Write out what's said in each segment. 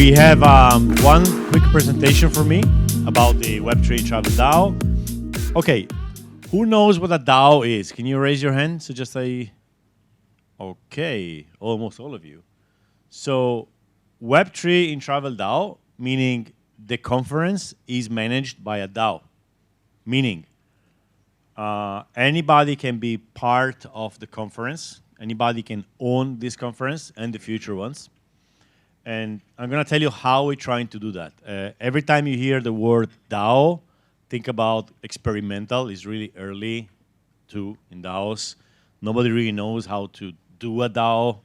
We have one quick presentation for me about the Web3 Travel DAO. Okay, who knows what a DAO is? Can you raise your hand? So just say, okay, almost all of you. So Web3 in Travel DAO, meaning the conference is managed by a DAO, meaning anybody can be part of the conference. Anybody can own this conference and the future ones. And I'm going to tell you how we're trying to do that. Every time you hear the word DAO, think about experimental. It's really early too in DAOs. Nobody really knows how to do a DAO.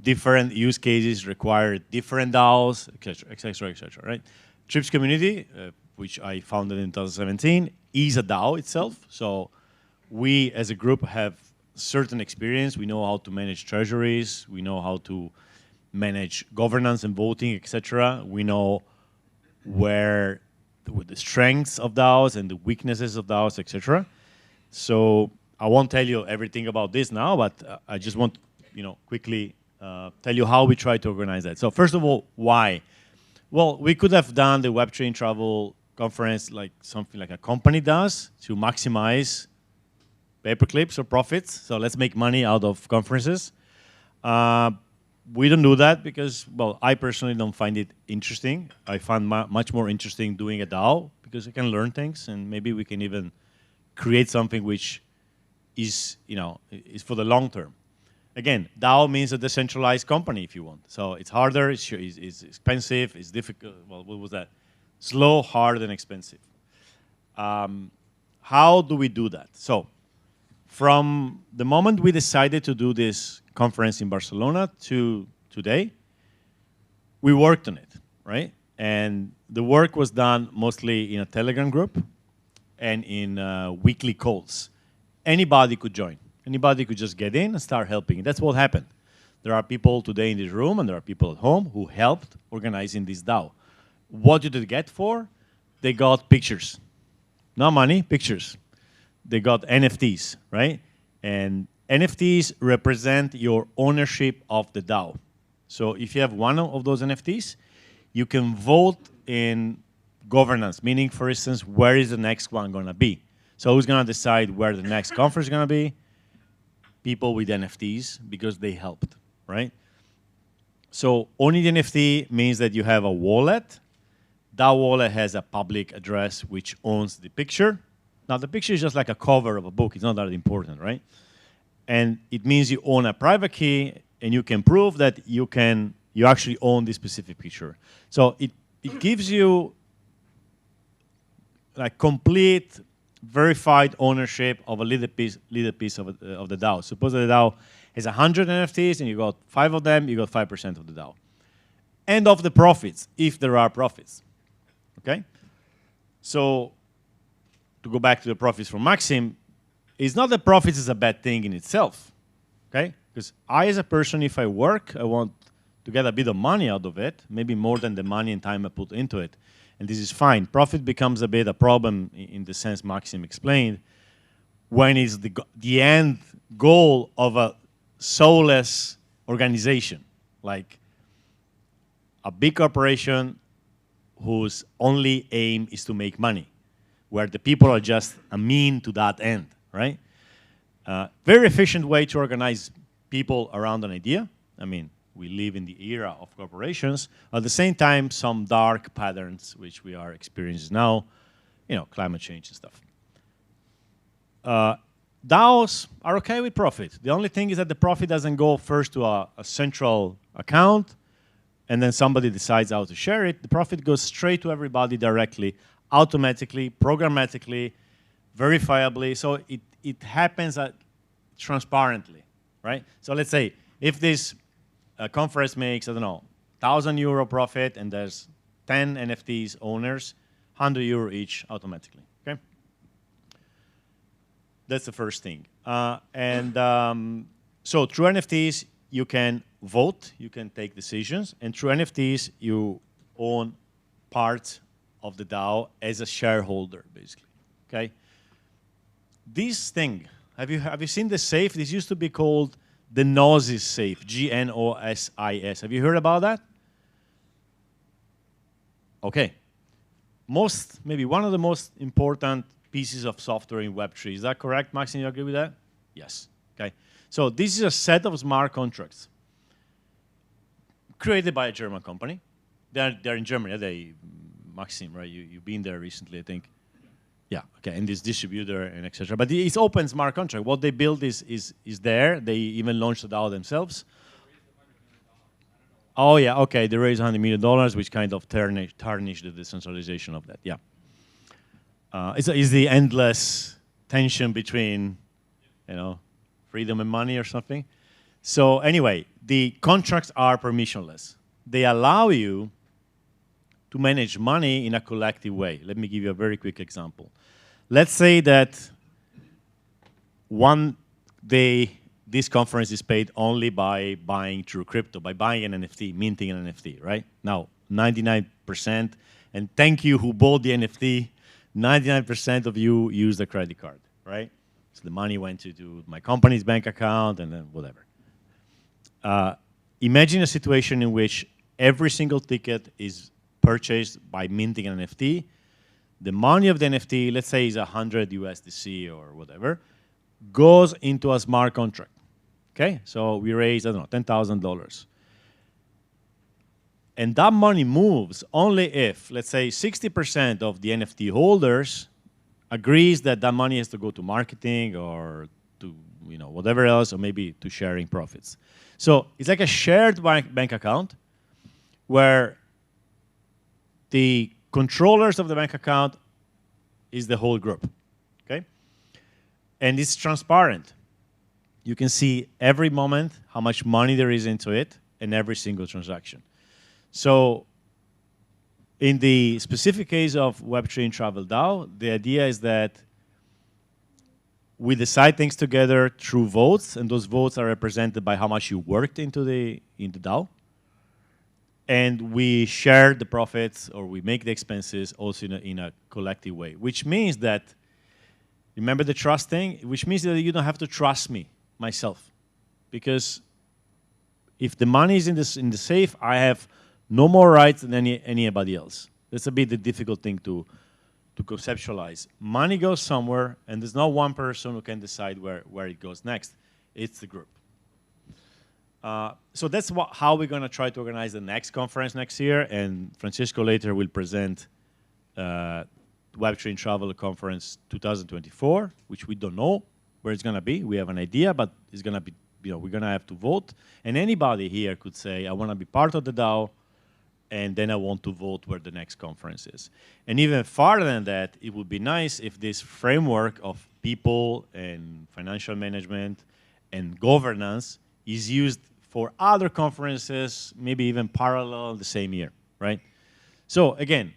Different use cases require different DAOs, et cetera, right? Trips community, which I founded in 2017, is a DAO itself. So we as a group have certain experience. We know how to manage treasuries. We know how to manage governance and voting, etc. We know where the strengths of DAOs and the weaknesses of DAOs, etc. So I won't tell you everything about this now, but I just want, quickly tell you how we try to organize that. So first of all, why? Well, we could have done the Web3 in Travel conference like something like a company does to maximize paperclips or profits. So let's make money out of conferences. We don't do that because, well, I personally don't find it interesting. I find much more interesting doing a DAO because I can learn things and maybe we can even create something which is, is for the long term. Again, DAO means a decentralized company if you want. So it's harder, it's expensive, it's difficult. Well, what was that? Slow, hard, and expensive. How do we do that? So from the moment we decided to do this conference in Barcelona to today, we worked on it, right? And the work was done mostly in a Telegram group and in weekly calls. Anybody could join. Anybody could just get in and start helping. That's what happened. There are people today in this room and there are people at home who helped organizing this DAO. What did they get for? They got pictures. Not money, pictures. They got NFTs, right? And NFTs represent your ownership of the DAO. So if you have one of those NFTs, you can vote in governance, meaning, for instance, where is the next one going to be? So who's going to decide where the next conference is going to be? People with NFTs, because they helped, right? So owning the NFT means that you have a wallet. That wallet has a public address which owns the picture. Now, the picture is just like a cover of a book. It's not that important, right? And it means you own a private key, and you can prove that you actually own this specific picture. So it gives you like complete, verified ownership of a little piece of the DAO. Suppose that the DAO has 100 NFTs, and you got 5 of them, you got 5% of the DAO. And of the profits, if there are profits, okay? So to go back to the profits from Maxim, it's not that profits is a bad thing in itself, okay? Because I, as a person, if I work, I want to get a bit of money out of it, maybe more than the money and time I put into it. And this is fine. Profit becomes a bit a problem in the sense Maxim explained when it's the end goal of a soulless organization, like a big corporation whose only aim is to make money, where the people are just a mean to that end, right? Very efficient way to organize people around an idea. I mean, we live in the era of corporations. At the same time, some dark patterns, which we are experiencing now, climate change and stuff. DAOs are okay with profit. The only thing is that the profit doesn't go first to a central account, and then somebody decides how to share it. The profit goes straight to everybody directly, automatically, programmatically, verifiably. So it happens transparently, right? So let's say if this conference makes, I don't know, €1,000 profit and there's 10 NFTs owners, €100 each automatically, okay? That's the first thing. So through NFTs, you can vote, you can take decisions, and through NFTs, you own parts of the DAO as a shareholder, basically, okay? This thing, have you seen the safe? This used to be called the Gnosis safe, Gnosis. Have you heard about that? Okay. Maybe one of the most important pieces of software in Web3. Is that correct, Maxine? You agree with that? Yes. Okay. So this is a set of smart contracts created by a German company. They're in Germany. Maxime, right? You've been there recently, I think. Yeah. Okay. And this distributor and etc. But it's open smart contract. What they build is there. They even launched the DAO themselves. Oh yeah. Okay. They raised $100 million, which kind of tarnished the decentralization of that. Yeah. It's the endless tension between, freedom and money or something. So anyway, the contracts are permissionless. They allow you to manage money in a collective way. Let me give you a very quick example. Let's say that one day this conference is paid only by buying through crypto, by buying an NFT, minting an NFT, right? Now, 99%, and thank you who bought the NFT, 99% of you use the credit card, right? So the money went to my company's bank account and then whatever. Imagine a situation in which every single ticket is purchased by minting an NFT. The money of the NFT, let's say is 100 USDC or whatever, goes into a smart contract. Okay, so we raised, I don't know, $10,000. And that money moves only if, let's say, 60% of the NFT holders agrees that that money has to go to marketing or to whatever else, or maybe to sharing profits. So it's like a shared bank account where the controllers of the bank account is the whole group, okay? And it's transparent. You can see every moment how much money there is into it and every single transaction. So in the specific case of Web3iT23 DAO, the idea is that we decide things together through votes, and those votes are represented by how much you worked into the DAO. And we share the profits, or we make the expenses also in a collective way, which means that, remember the trust thing? Which means that you don't have to trust me, myself. Because if the money is in the safe, I have no more rights than anybody else. That's a bit the difficult thing to conceptualize. Money goes somewhere, and there's not one person who can decide where it goes next. It's the group. So that's how we're going to try to organize the next conference next year, and Francisco later will present Web3iT23 Conference 2024, which we don't know where it's going to be. We have an idea, but it's going to be, we're going to have to vote. And anybody here could say, I want to be part of the DAO, and then I want to vote where the next conference is. And even farther than that, it would be nice if this framework of people and financial management and governance is used for other conferences, maybe even parallel the same year, right? So again,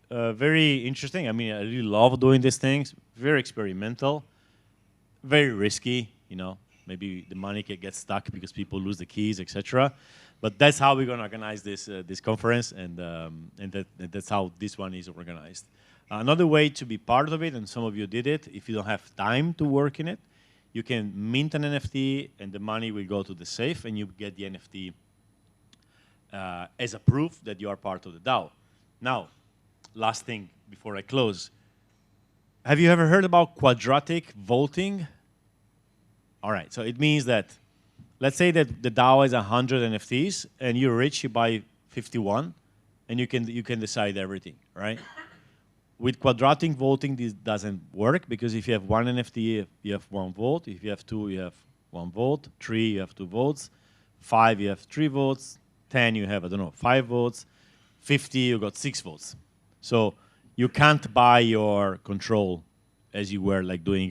very interesting. I mean, I really love doing these things. Very experimental, very risky. Maybe the money can get stuck because people lose the keys, etc. But that's how we're going to organize this conference, and that's how this one is organized. Another way to be part of it, and some of you did it, if you don't have time to work in it, you can mint an NFT, and the money will go to the safe, and you get the NFT as a proof that you are part of the DAO. Now, last thing before I close. Have you ever heard about quadratic voting? All right, so it means that, let's say that the DAO has 100 NFTs, and you're rich, you buy 51, and you can decide everything, right? With quadratic voting, this doesn't work, because if you have one NFT, you have one vote. If you have two, you have one vote. 3, you have 2 votes. 5, you have 3 votes. 10, you have, 5 votes. 50, you got 6 votes. So you can't buy your control as you were like doing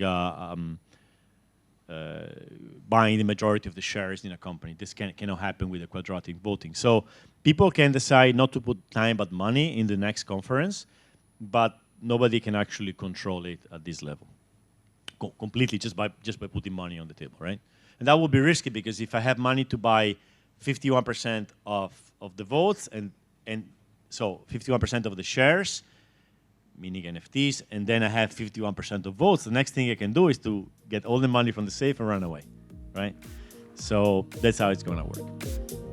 buying the majority of the shares in a company. This cannot happen with a quadratic voting. So people can decide not to put time but money in the next conference, but nobody can actually control it at this level completely just by putting money on the table, right? And that would be risky, because if I have money to buy 51% of the votes, and so 51% of the shares, meaning NFTs, and then I have 51% of votes, the next thing I can do is to get all the money from the safe and run away, right? So that's how it's gonna work.